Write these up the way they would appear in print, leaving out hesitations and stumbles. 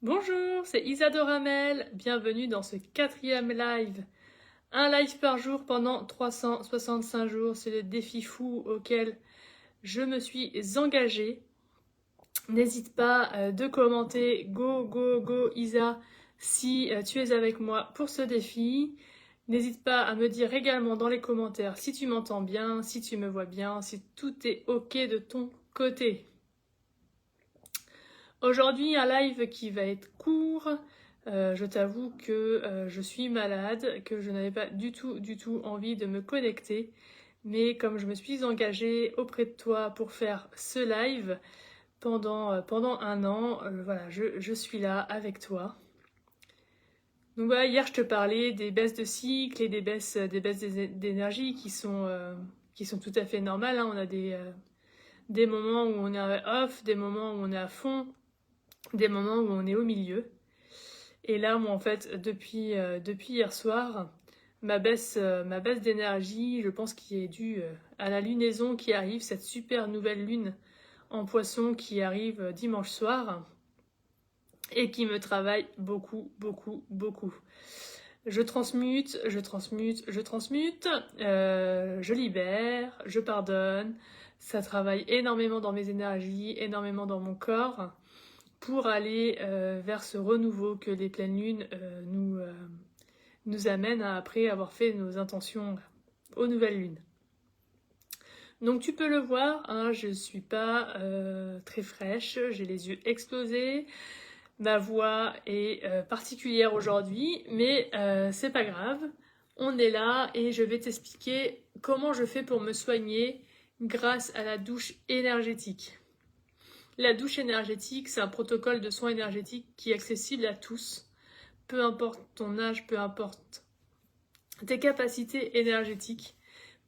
Bonjour, c'est Isadora Ramel, bienvenue dans ce 4e live. Un live par jour pendant 365 jours, c'est le défi fou auquel je me suis engagée. N'hésite pas de commenter go Isa si tu es avec moi pour ce défi. N'hésite pas à me dire également dans les commentaires si tu m'entends bien, si tu me vois bien, si tout est ok de ton côté. Aujourd'hui, un live qui va être court. Je t'avoue que je suis malade, que je n'avais pas du tout envie de me connecter. Mais comme je me suis engagée auprès de toi pour faire ce live pendant un an, voilà, je suis là avec toi. Donc voilà, hier je te parlais des baisses de cycle et des baisses d'énergie qui sont tout à fait normales, hein. On a des moments où on est off, des moments où on est à fond, des moments où on est au milieu. Et là, moi, en fait, depuis hier soir, ma baisse d'énergie, je pense qu'il est due à la lunaison qui arrive, cette super nouvelle lune en Poisson qui arrive dimanche soir et qui me travaille beaucoup. Je transmute, je libère, je pardonne. Ça travaille énormément dans mes énergies, énormément dans mon corps, pour aller vers ce renouveau que les pleines lunes nous amènent après avoir fait nos intentions aux nouvelles lunes. Donc tu peux le voir, hein, je ne suis pas très fraîche, j'ai les yeux explosés, ma voix est particulière aujourd'hui, mais c'est pas grave, on est là et je vais t'expliquer comment je fais pour me soigner grâce à la douche énergétique. La douche énergétique, c'est un protocole de soins énergétiques qui est accessible à tous, peu importe ton âge, peu importe tes capacités énergétiques.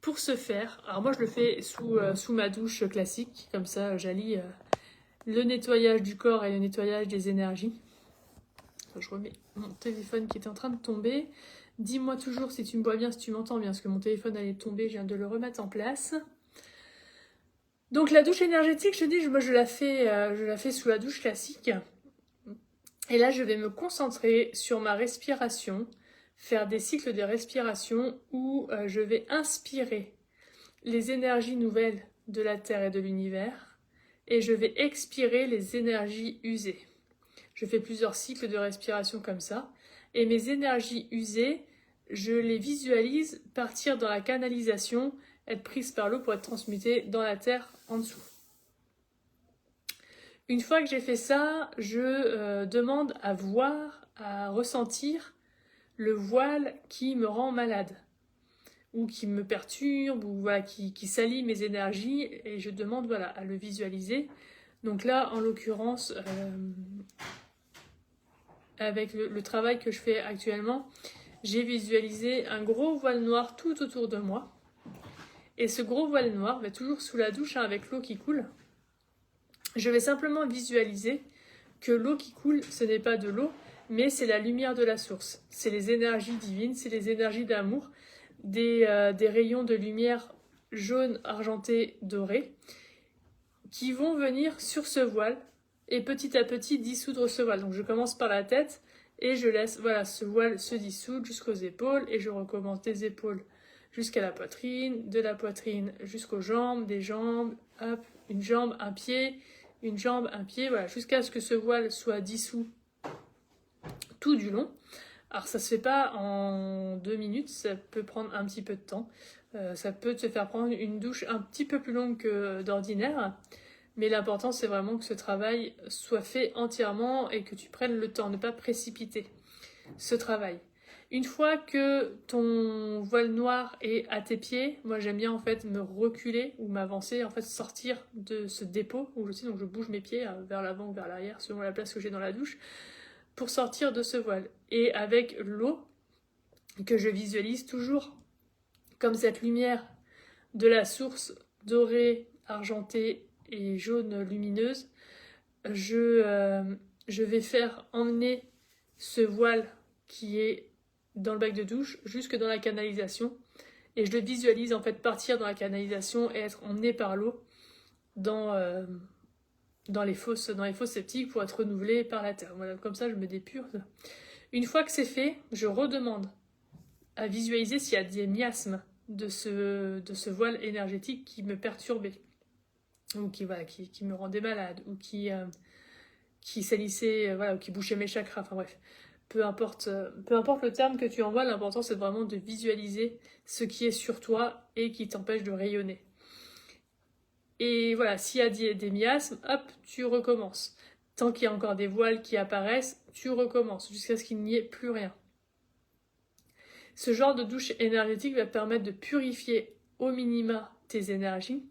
Pour ce faire, alors moi je le fais sous ma douche classique, comme ça j'allie le nettoyage du corps et le nettoyage des énergies. Je remets mon téléphone qui est en train de tomber. Dis-moi toujours si tu me vois bien, si tu m'entends bien, parce que mon téléphone allait tomber, je viens de le remettre en place. Donc la douche énergétique, je te dis, moi je la fais sous la douche classique. Et là, je vais me concentrer sur ma respiration, faire des cycles de respiration où je vais inspirer les énergies nouvelles de la Terre et de l'univers et je vais expirer les énergies usées. Je fais plusieurs cycles de respiration comme ça et mes énergies usées, je les visualise partir dans la canalisation, être prises par l'eau pour être transmutées dans la Terre en dessous. Une fois que j'ai fait ça, je demande à voir, à ressentir le voile qui me rend malade ou qui me perturbe ou voilà, qui salit mes énergies et je demande voilà, à le visualiser. Donc là, en l'occurrence, avec le travail que je fais actuellement, j'ai visualisé un gros voile noir tout autour de moi. Et ce gros voile noir, toujours sous la douche, hein, avec l'eau qui coule, je vais simplement visualiser que l'eau qui coule, ce n'est pas de l'eau, mais c'est la lumière de la source. C'est les énergies divines, c'est les énergies d'amour, des rayons de lumière jaune, argenté, doré, qui vont venir sur ce voile et petit à petit dissoudre ce voile. Donc je commence par la tête et je laisse voilà, ce voile se dissoudre jusqu'aux épaules et je recommence des épaules jusqu'à la poitrine, de la poitrine jusqu'aux jambes, des jambes, hop, une jambe, un pied, une jambe, un pied, voilà, jusqu'à ce que ce voile soit dissous tout du long. Alors ça se fait pas en 2 minutes, ça peut prendre un petit peu de temps. Ça peut te faire prendre une douche un petit peu plus longue que d'ordinaire. Mais l'important c'est vraiment que ce travail soit fait entièrement et que tu prennes le temps, ne pas précipiter ce travail. Une fois que ton voile noir est à tes pieds, moi j'aime bien en fait me reculer ou m'avancer, en fait sortir de ce dépôt où je suis, donc je bouge mes pieds vers l'avant ou vers l'arrière selon la place que j'ai dans la douche pour sortir de ce voile. Et avec l'eau que je visualise toujours comme cette lumière de la source dorée, argentée et jaune lumineuse, je vais faire emmener ce voile qui est dans le bac de douche jusque dans la canalisation et je le visualise en fait partir dans la canalisation et être emmené par l'eau dans dans les fosses septiques pour être renouvelé par la terre. Voilà, comme ça je me dépure. Une fois que c'est fait, je redemande à visualiser s'il y a des miasmes de ce voile énergétique qui me perturbait, ou qui me rendait malade, ou qui salissait, ou qui bouchait mes chakras, enfin bref. Peu importe le terme que tu envoies, l'important c'est vraiment de visualiser ce qui est sur toi et qui t'empêche de rayonner. Et voilà, s'il y a des miasmes, hop, tu recommences. Tant qu'il y a encore des voiles qui apparaissent, tu recommences jusqu'à ce qu'il n'y ait plus rien. Ce genre de douche énergétique va permettre de purifier au minima tes énergies,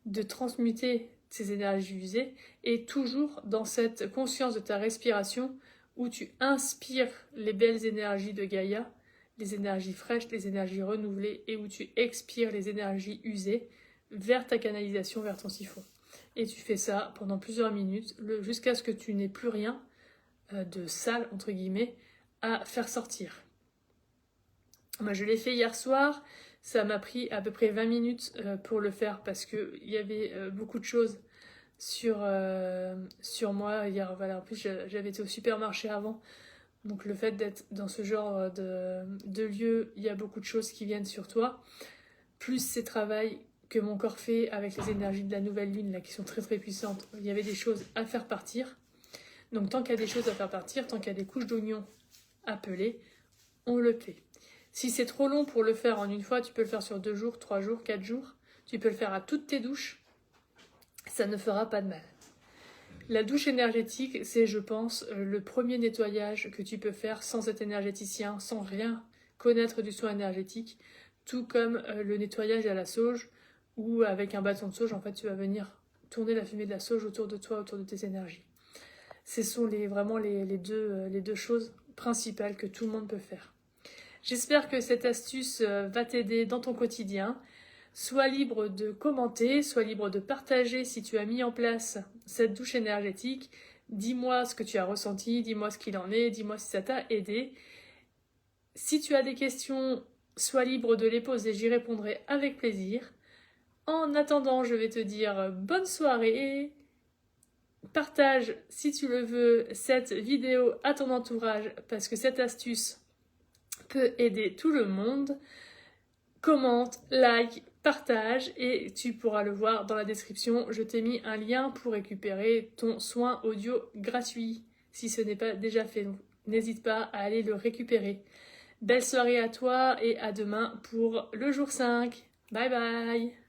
de transmuter ces énergies usées, et toujours dans cette conscience de ta respiration où tu inspires les belles énergies de Gaïa, les énergies fraîches, les énergies renouvelées, et où tu expires les énergies usées vers ta canalisation, vers ton siphon. Et tu fais ça pendant plusieurs minutes, jusqu'à ce que tu n'aies plus rien de sale, entre guillemets, à faire sortir. Moi, je l'ai fait hier soir, ça m'a pris à peu près 20 minutes pour le faire parce qu'il y avait beaucoup de choses sur moi hier. Voilà. En plus, j'avais été au supermarché avant, donc le fait d'être dans ce genre de lieu, il y a beaucoup de choses qui viennent sur toi, plus ces travails que mon corps fait avec les énergies de la nouvelle lune là, qui sont très très puissantes. Il y avait des choses à faire partir, donc tant qu'il y a des choses à faire partir, tant qu'il y a des couches d'oignons à peler, on le fait. Si c'est trop long pour le faire en une fois, tu peux le faire sur 2 jours, 3 jours, 4 jours. Tu peux le faire à toutes tes douches. Ça ne fera pas de mal. La douche énergétique, c'est, je pense, le premier nettoyage que tu peux faire sans être énergéticien, sans rien connaître du soin énergétique. Tout comme le nettoyage à la sauge, où avec un bâton de sauge, en fait, tu vas venir tourner la fumée de la sauge autour de toi, autour de tes énergies. Ce sont vraiment les deux choses principales que tout le monde peut faire. J'espère que cette astuce va t'aider dans ton quotidien. Sois libre de commenter, sois libre de partager si tu as mis en place cette douche énergétique. Dis-moi ce que tu as ressenti, dis-moi ce qu'il en est, dis-moi si ça t'a aidé. Si tu as des questions, sois libre de les poser, j'y répondrai avec plaisir. En attendant, je vais te dire bonne soirée. Partage, si tu le veux, cette vidéo à ton entourage parce que cette astuce peut aider tout le monde. Commente, like, partage et tu pourras le voir dans la description. Je t'ai mis un lien pour récupérer ton soin audio gratuit si ce n'est pas déjà fait. Donc, n'hésite pas à aller le récupérer. Belle soirée à toi et à demain pour le jour 5. Bye bye!